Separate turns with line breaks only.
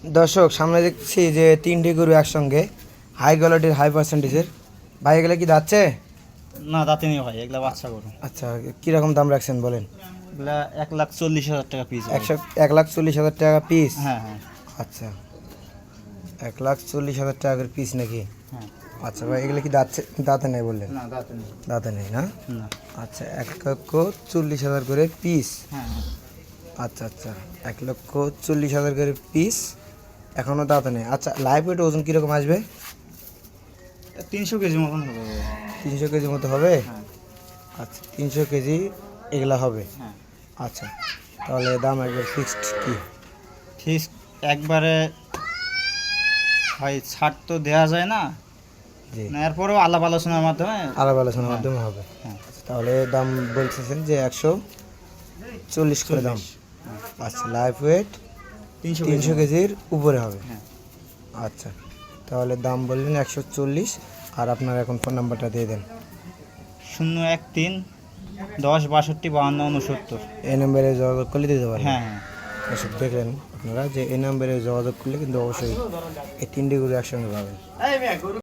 দর্শক সামনে দেখছি যে তিনটি গরু একসঙ্গে হাই কোয়ালিটির হাই পার্সেন্টেজের। ভাই এগুলো কি যাচ্ছে?
না দাঁতে নেই ভাই, এগুলা বাচ্চা গরু।
আচ্ছা, কীরকম দাম রাখছেন বলেন?
এগুলা 1,40,000 টাকা পিস।
1,40,000 টাকা পিস?
হ্যাঁ হ্যাঁ
আচ্ছা, 1,40,000 টাকা করে পিস নাকি?
হ্যাঁ।
আচ্ছা ভাই, এগুলো কি দাঁতে দাঁতে নেই বললেন?
না দাঁতে নেই।
দাঁতে নেই না?
না।
আচ্ছা, 1,40,000 করে পিস।
হ্যাঁ হ্যাঁ।
আচ্ছা আচ্ছা, 1,40,000 করে পিস, এখনও দাঁতে নেই। আচ্ছা, লাইভ ওয়েট ওজন কীরকম আসবে?
300 কেজি মতন হবে।
300 কেজির মতো হবে?
হ্যাঁ
আচ্ছা, 300 কেজি এগুলা হবে।
হ্যাঁ।
আচ্ছা, তাহলে দাম একবার ফিক্সড কি?
ঠিক একবারে ভাই, ছাড় তো দেওয়া যায় না,
জি,
না এরপরেও আলাপ আলোচনার মাধ্যমে।
আলাপ আলোচনার মাধ্যমে হবে।
হ্যাঁ।
আচ্ছা, তাহলে দাম বলতেছেন যে 140 করে দাম। আচ্ছা, লাইভ ওয়েট 300 কেজির উপরে হবে।
হ্যাঁ।
আচ্ছা, তাহলে দাম বললেন 140। আর আপনার এখন ফোন নাম্বারটা দিয়ে দেন।
013 10 62 52 69।
এই নাম্বারে যোগাযোগ করলে দিতে পারবেন।
হ্যাঁ হ্যাঁ।
এসব দেখলেন আপনারা যে এই নাম্বারে যোগাযোগ করলে কিন্তু অবশ্যই এই তিনটি গরু একসঙ্গে পাবেন।